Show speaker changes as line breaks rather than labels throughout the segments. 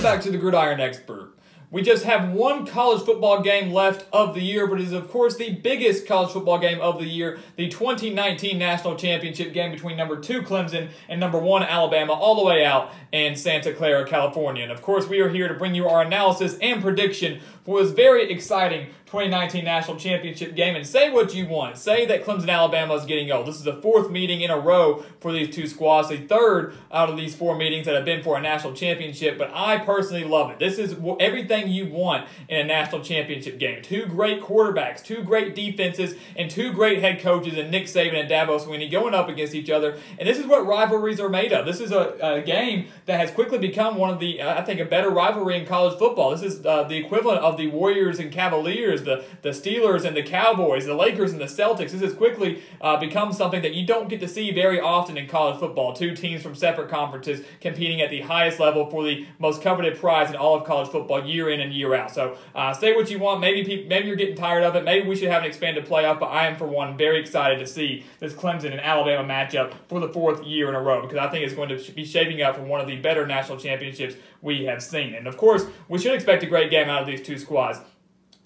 Welcome back to the Gridiron Expert. We just have one college football game left of the year, but it is of course the biggest college football game of the year, the 2019 National Championship game between number 2 Clemson and number 1 Alabama, all the way out in Santa Clara, California. And of course we are here to bring you our analysis and prediction for this very exciting 2019 National Championship game. And say what you want. Say that Clemson and Alabama is getting old. This is the 4th meeting in a row for these two squads, the 3rd out of these 4 meetings that have been for a national championship. But I personally love it. This is everything you want in a national championship game. 2 great quarterbacks, 2 great defenses, and 2 great head coaches in Nick Saban and Dabo Swinney going up against each other. And this is what rivalries are made of. This is a game that has quickly become one of the, I think, a better rivalry in college football. This is the equivalent of the Warriors and Cavaliers, the Steelers and the Cowboys, the Lakers and the Celtics. This has quickly become something that you don't get to see very often in college football. 2 teams from separate conferences competing at the highest level for the most coveted prize in all of college football year in and year out. So say what you want. Maybe you're getting tired of it. Maybe we should have an expanded playoff, but I am, for one, very excited to see this Clemson and Alabama matchup for the 4th year in a row, because I think it's going to be shaping up for one of the better national championships we have seen. And of course, we should expect a great game out of these 2 squads.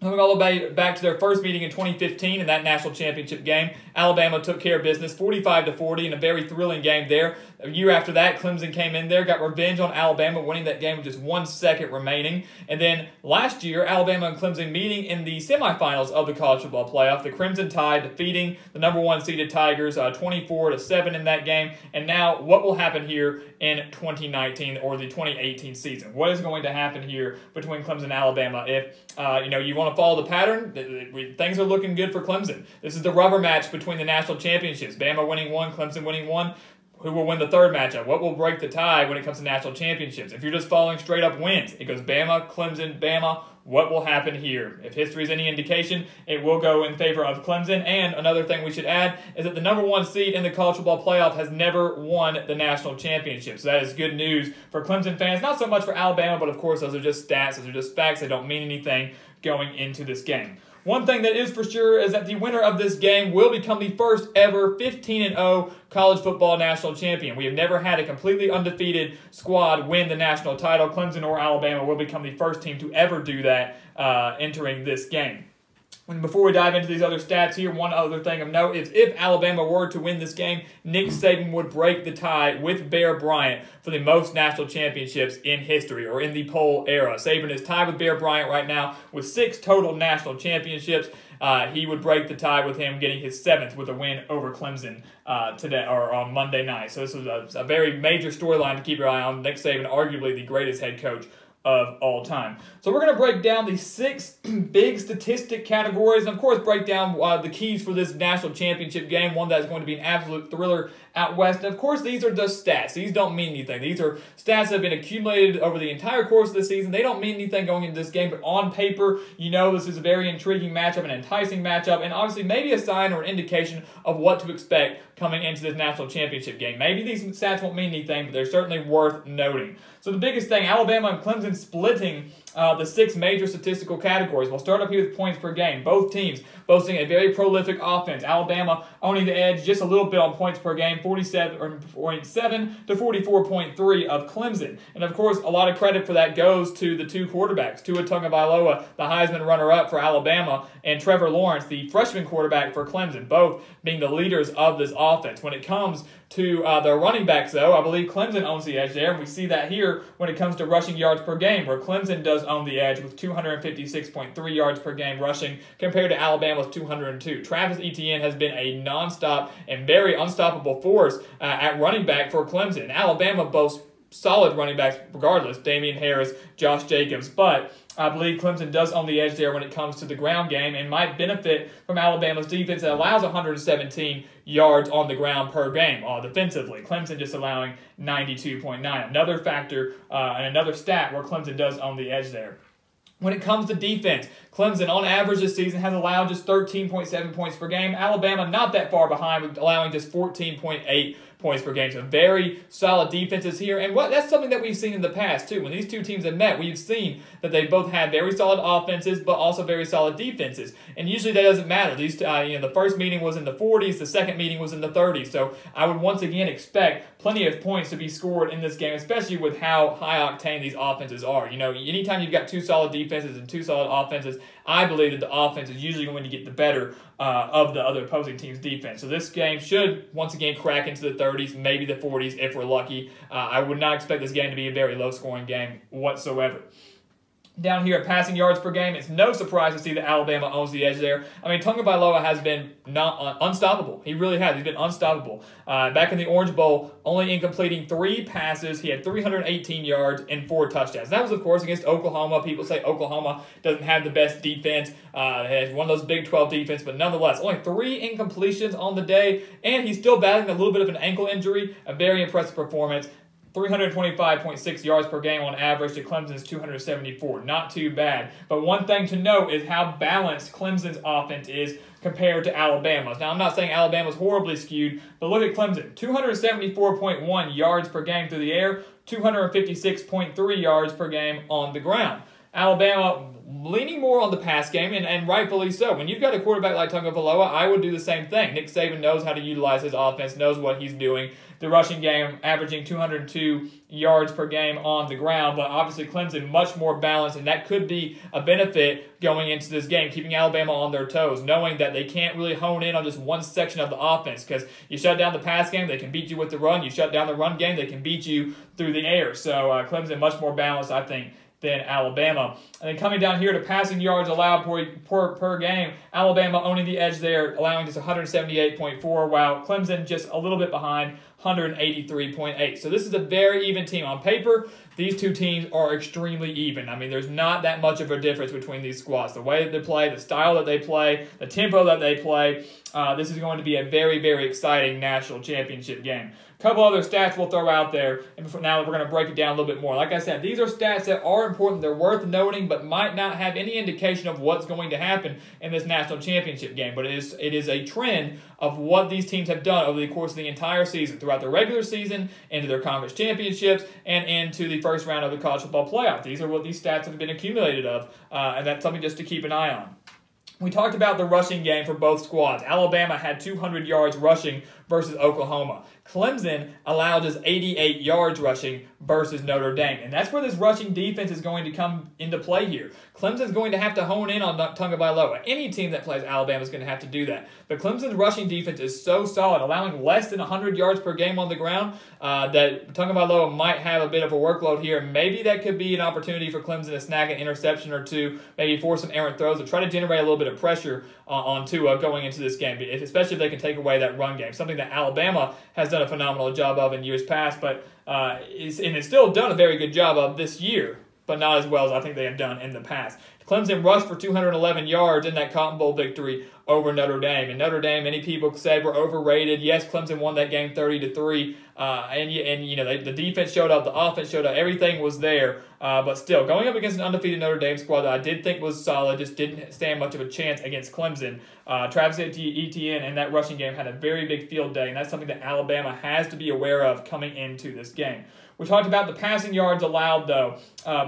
Going all the way back to their first meeting in 2015 in that national championship game, Alabama took care of business 45-40 in a very thrilling game there. A year after that, Clemson came in there, got revenge on Alabama, winning that game with just 1 second remaining. And then last year, Alabama and Clemson meeting in the semifinals of the college football playoff. The Crimson Tide defeating the number 1 seeded Tigers 24-7 in that game. And now, what will happen here in 2019 or the 2018 season? What is going to happen here between Clemson and Alabama? If you want to follow the pattern, things are looking good for Clemson. This is the rubber match between the national championships. Bama winning 1, Clemson winning 1. Who will win the 3rd matchup? What will break the tie when it comes to national championships? If you're just following straight up wins, it goes Bama, Clemson, Bama. What will happen here? If history is any indication, it will go in favor of Clemson. And another thing we should add is that the number 1 seed in the college football playoff has never won the national championship. So that is good news for Clemson fans. Not so much for Alabama, but of course those are just stats. Those are just facts. They don't mean anything going into this game. One thing that is for sure is that the winner of this game will become the first ever 15-0 college football national champion. We have never had a completely undefeated squad win the national title. Clemson or Alabama will become the first team to ever do that entering this game. And before we dive into these other stats here, one other thing of note is if Alabama were to win this game, Nick Saban would break the tie with Bear Bryant for the most national championships in history, or in the poll era. Saban is tied with Bear Bryant right now with 6 total national championships. He would break the tie with him, getting his 7th with a win over Clemson today or on Monday night. So this is a very major storyline to keep your eye on. Nick Saban, arguably the greatest head coach of all time. So we're going to break down the 6 big statistic categories, and of course break down the keys for this national championship game, one that is going to be an absolute thriller out west. And of course, these are just stats. These don't mean anything. These are stats that have been accumulated over the entire course of the season. They don't mean anything going into this game, but on paper, you know this is a very intriguing matchup, an enticing matchup, and obviously maybe a sign or an indication of what to expect coming into this national championship game. Maybe these stats won't mean anything, but they're certainly worth noting. So the biggest thing, Alabama and Clemson splitting the 6 major statistical categories. We'll start up here with points per game. Both teams boasting a very prolific offense. Alabama owning the edge just a little bit on points per game, 47.7 to 44.3 of Clemson. And of course, a lot of credit for that goes to the 2 quarterbacks, Tua Tagovailoa, the Heisman runner-up for Alabama, and Trevor Lawrence, the freshman quarterback for Clemson, both being the leaders of this offense. When it comes to their running backs, though, I believe Clemson owns the edge there, and we see that here when it comes to rushing yards per game, where Clemson does own the edge with 256.3 yards per game rushing compared to Alabama's 202. Travis Etienne has been a nonstop and very unstoppable force at running back for Clemson. Alabama boasts solid running backs regardless, Damian Harris, Josh Jacobs, but I believe Clemson does own the edge there when it comes to the ground game and might benefit from Alabama's defense that allows 117 yards on the ground per game defensively. Clemson just allowing 92.9. Another factor and another stat where Clemson does own the edge there. When it comes to defense, Clemson, on average this season, has allowed just 13.7 points per game. Alabama, not that far behind, with allowing just 14.8 points per game. So very solid defenses here. And that's something that we've seen in the past, too. When these two teams have met, we've seen that they both had very solid offenses, but also very solid defenses. And usually that doesn't matter. These, the first meeting was in the 40s, the second meeting was in the 30s. So I would once again expect plenty of points to be scored in this game, especially with how high octane these offenses are. Anytime you've got two solid defenses and two solid offenses, I believe that the offense is usually going to get the better of the other opposing team's defense. So this game should once again crack into the 30s, maybe the 40s if we're lucky. I would not expect this game to be a very low-scoring game whatsoever. Down here at passing yards per game, it's no surprise to see that Alabama owns the edge there. I mean, Tagovailoa has been unstoppable. He really has. He's been unstoppable. Back in the Orange Bowl, only in completing 3 passes, he had 318 yards and 4 touchdowns. That was, of course, against Oklahoma. People say Oklahoma doesn't have the best defense. It has one of those Big 12 defense, but nonetheless, only 3 incompletions on the day, and he's still battling a little bit of an ankle injury. A very impressive performance. 325.6 yards per game on average to Clemson's 274. Not too bad. But one thing to note is how balanced Clemson's offense is compared to Alabama's. Now, I'm not saying Alabama's horribly skewed, but look at Clemson. 274.1 yards per game through the air, 256.3 yards per game on the ground. Alabama leaning more on the pass game, and rightfully so. When you've got a quarterback like Tagovailoa, I would do the same thing. Nick Saban knows how to utilize his offense, knows what he's doing. The rushing game averaging 202 yards per game on the ground, but obviously Clemson much more balanced, and that could be a benefit going into this game, keeping Alabama on their toes, knowing that they can't really hone in on just one section of the offense, because you shut down the pass game, they can beat you with the run. You shut down the run game, they can beat you through the air. So Clemson much more balanced, I think, than Alabama. And then coming down here to passing yards allowed per game, Alabama owning the edge there, allowing just 178.4, while Clemson just a little bit behind, 183.8. So this is a very even team. On paper, these two teams are extremely even. I mean, there's not that much of a difference between these squads. The way that they play, the style that they play, the tempo that they play, this is going to be a very, very exciting national championship game. A couple other stats we'll throw out there, and now we're going to break it down a little bit more. Like I said, these are stats that are important. They're worth noting, but might not have any indication of what's going to happen in this national championship game. But it is a trend of what these teams have done over the course of the entire season, throughout their regular season, into their conference championships, and into the first round of the college football playoff. These are what these stats have been accumulated of, and that's something just to keep an eye on. We talked about the rushing game for both squads. Alabama had 200 yards rushing versus Oklahoma. Clemson allowed just 88 yards rushing versus Notre Dame. And that's where this rushing defense is going to come into play here. Clemson's going to have to hone in on Tagovailoa. Any team that plays Alabama is going to have to do that. But Clemson's rushing defense is so solid, allowing less than 100 yards per game on the ground, that Tagovailoa might have a bit of a workload here. Maybe that could be an opportunity for Clemson to snag an interception or two, maybe force some errant throws, or try to generate a little bit of pressure on Tua going into this game, especially if they can take away that run game, something that Alabama has done a phenomenal job of in years past, but it's still done a very good job of this year, but not as well as I think they have done in the past. Clemson rushed for 211 yards in that Cotton Bowl victory over Notre Dame. And Notre Dame, many people said, were overrated. Yes, Clemson won that game 30-3, the defense showed up, the offense showed up, everything was there. But still, going up against an undefeated Notre Dame squad that I did think was solid, just didn't stand much of a chance against Clemson. Travis Etienne in that rushing game had a very big field day, and that's something that Alabama has to be aware of coming into this game. We talked about the passing yards allowed, though,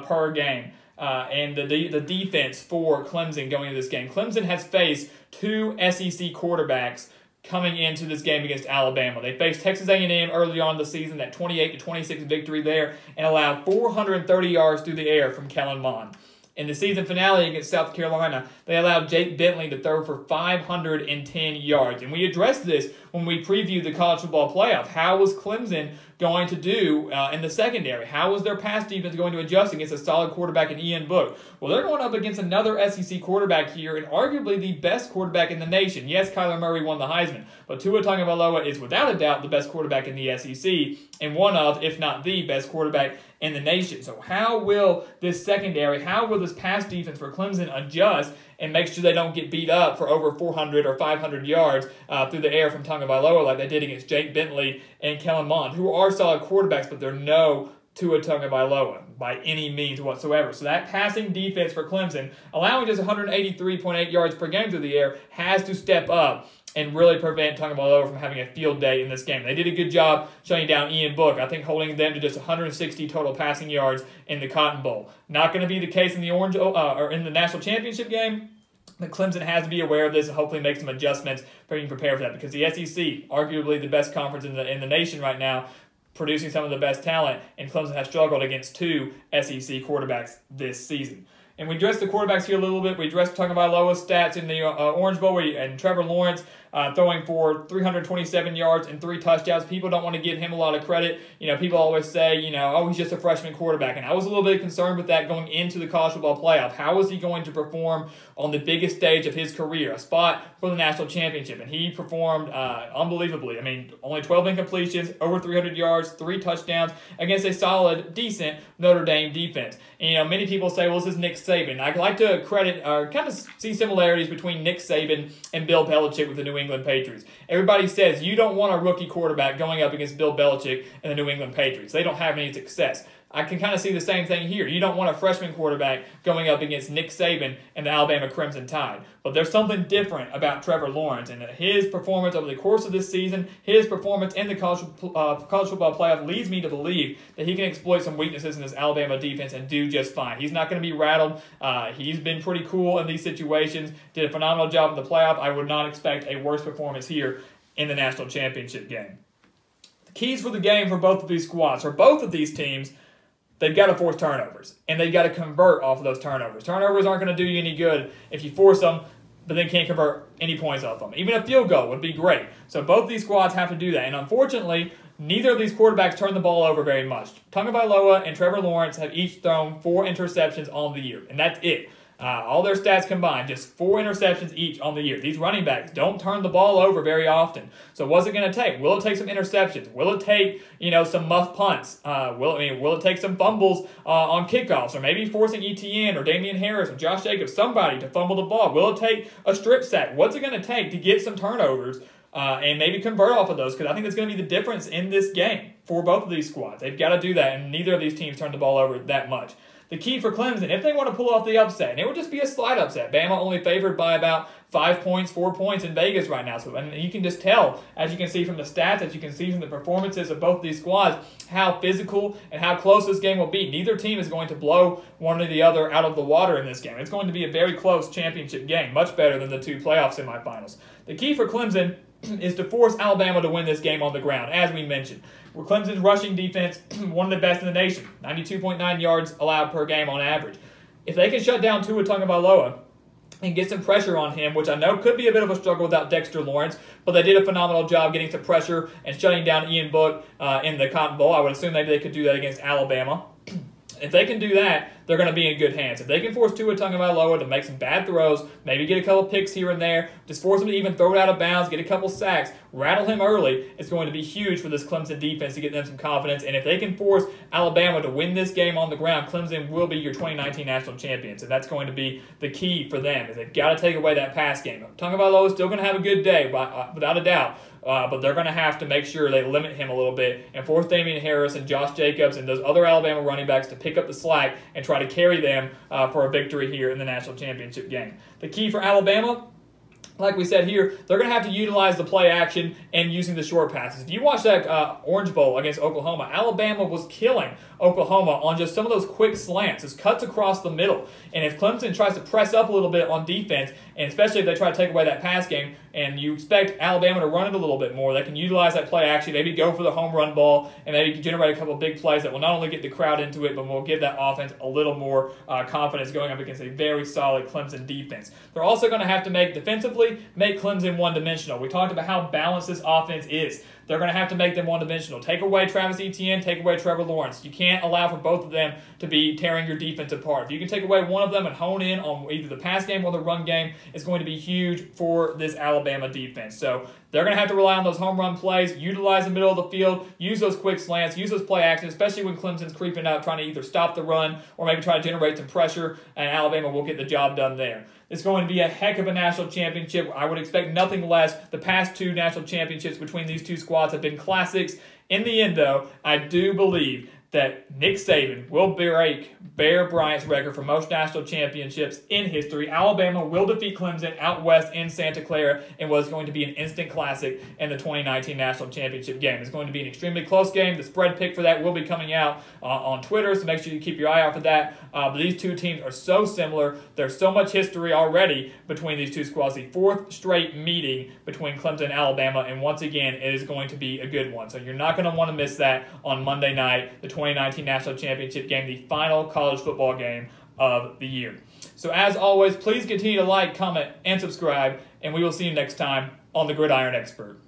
per game. And the defense for Clemson going into this game. Clemson has faced 2 SEC quarterbacks coming into this game against Alabama. They faced Texas A&M early on in the season, that 28-26 victory there, and allowed 430 yards through the air from Kellen Mond. In the season finale against South Carolina, they allowed Jake Bentley to throw for 510 yards. And we addressed this when we previewed the college football playoff. How was Clemson going to do in the secondary? How was their pass defense going to adjust against a solid quarterback in Ian Book? Well, they're going up against another SEC quarterback here, and arguably the best quarterback in the nation. Yes, Kyler Murray won the Heisman, but Tua Tagovailoa is without a doubt the best quarterback in the SEC, and one of, if not the best quarterback in the nation. So how will this secondary, how will this pass defense for Clemson adjust and make sure they don't get beat up for over 400 or 500 yards through the air from Tagovailoa like they did against Jake Bentley and Kellen Mond, who are solid quarterbacks, but they're no Tua Tagovailoa by any means whatsoever. So that passing defense for Clemson, allowing just 183.8 yards per game through the air, has to step up and really prevent Tagovailoa from having a field day in this game. They did a good job shutting down Ian Book, I think holding them to just 160 total passing yards in the Cotton Bowl. Not going to be the case in the or in the national championship game. But Clemson has to be aware of this and hopefully make some adjustments for being prepared for that, because the SEC, arguably the best conference in the nation right now, producing some of the best talent, and Clemson has struggled against 2 SEC quarterbacks this season. And we addressed the quarterbacks here a little bit. We addressed Tagovailoa's stats in the Orange Bowl, and Trevor Lawrence throwing for 327 yards and 3 touchdowns. People don't want to give him a lot of credit. You know, people always say, you know, oh, he's just a freshman quarterback. And I was a little bit concerned with that going into the college football playoff. How is he going to perform on the biggest stage of his career, a spot for the national championship? And he performed unbelievably. I mean, only 12 incompletions, over 300 yards, 3 touchdowns against a solid, decent Notre Dame defense. And, you know, many people say, well, this is Nick Saban. I'd like to credit or kind of see similarities between Nick Saban and Bill Belichick with the New England Patriots. Everybody says you don't want a rookie quarterback going up against Bill Belichick and the New England Patriots. They don't have any success. I can kind of see the same thing here. You don't want a freshman quarterback going up against Nick Saban and the Alabama Crimson Tide. But there's something different about Trevor Lawrence, and his performance over the course of this season, his performance in the college football playoff leads me to believe that he can exploit some weaknesses in this Alabama defense and do just fine. He's not going to be rattled. He's been pretty cool in these situations, did a phenomenal job in the playoff. I would not expect a worse performance here in the national championship game. The keys for the game for both of these squads, for both of these teams, they've got to force turnovers, and they've got to convert off of those turnovers. Turnovers aren't going to do you any good if you force them, but then can't convert any points off them. Even a field goal would be great. So both these squads have to do that, and unfortunately, neither of these quarterbacks turn the ball over very much. Tagovailoa and Trevor Lawrence have each thrown 4 interceptions on the year, and that's it. All their stats combined, just 4 interceptions each on the year. These running backs don't turn the ball over very often. So what's it going to take? Will it take some interceptions? Will it take, you know, some muff punts? Will it take some fumbles on kickoffs, or maybe forcing ETN or Damian Harris or Josh Jacobs, somebody to fumble the ball? Will it take a strip sack? What's it going to take to get some turnovers and maybe convert off of those? Because I think that's going to be the difference in this game for both of these squads. They've got to do that, and neither of these teams turn the ball over that much. The key for Clemson, if they want to pull off the upset, and it would just be a slight upset. Bama only favored by about 5 points, 4 points in Vegas right now. So, and you can just tell, as you can see from the stats, as you can see from the performances of both these squads, how physical and how close this game will be. Neither team is going to blow one or the other out of the water in this game. It's going to be a very close championship game, much better than the 2 playoff semifinals. The key for Clemson is to force Alabama to win this game on the ground, as we mentioned. Where Clemson's rushing defense, one of the best in the nation, 92.9 yards allowed per game on average. If they can shut down Tua Tagovailoa and get some pressure on him, which I know could be a bit of a struggle without Dexter Lawrence, but they did a phenomenal job getting some pressure and shutting down Ian Book in the Cotton Bowl. I would assume maybe they could do that against Alabama. If they can do that, they're going to be in good hands. If they can force Tua Tagovailoa to make some bad throws, maybe get a couple picks here and there, just force him to even throw it out of bounds, get a couple sacks, rattle him early, it's going to be huge for this Clemson defense to get them some confidence. And if they can force Alabama to win this game on the ground, Clemson will be your 2019 national champions. And that's going to be the key for them, is they've got to take away that pass game. Tagovailoa is still going to have a good day, without a doubt. But they're going to have to make sure they limit him a little bit and force Damian Harris and Josh Jacobs and those other Alabama running backs to pick up the slack and try to carry them for a victory here in the national championship game. The key for Alabama, like we said here, they're going to have to utilize the play action and using the short passes. If you watch that Orange Bowl against Oklahoma, Alabama was killing Oklahoma on just some of those quick slants, just cuts across the middle. And if Clemson tries to press up a little bit on defense, and especially if they try to take away that pass game, and you expect Alabama to run it a little bit more, they can utilize that play action, maybe go for the home run ball, and maybe generate a couple of big plays that will not only get the crowd into it, but will give that offense a little more confidence going up against a very solid Clemson defense. They're also going to have to make Clemson one-dimensional. We talked about how balanced this offense is. They're going to have to make them one-dimensional. Take away Travis Etienne, take away Trevor Lawrence. You can't allow for both of them to be tearing your defense apart. If you can take away one of them and hone in on either the pass game or the run game, it's going to be huge for this Alabama defense. So they're going to have to rely on those home run plays, utilize the middle of the field, use those quick slants, use those play actions, especially when Clemson's creeping up, trying to either stop the run or maybe try to generate some pressure, and Alabama will get the job done there. It's going to be a heck of a national championship. I would expect nothing less. The past 2 national championships between these 2 squads have been classics. In the end, though, I do believe that Nick Saban will break Bear Bryant's record for most national championships in history. Alabama will defeat Clemson out west in Santa Clara in what is going to be an instant classic in the 2019 national championship game. It's going to be an extremely close game. The spread pick for that will be coming out on Twitter, so make sure you keep your eye out for that. But these two teams are so similar. There's so much history already between these two squads. The fourth straight meeting between Clemson and Alabama, and once again, it is going to be a good one. So you're not going to want to miss that on Monday night, the 2019 National Championship game, the final college football game of the year. So as always, please continue to like, comment, and subscribe, and we will see you next time on The Gridiron Expert.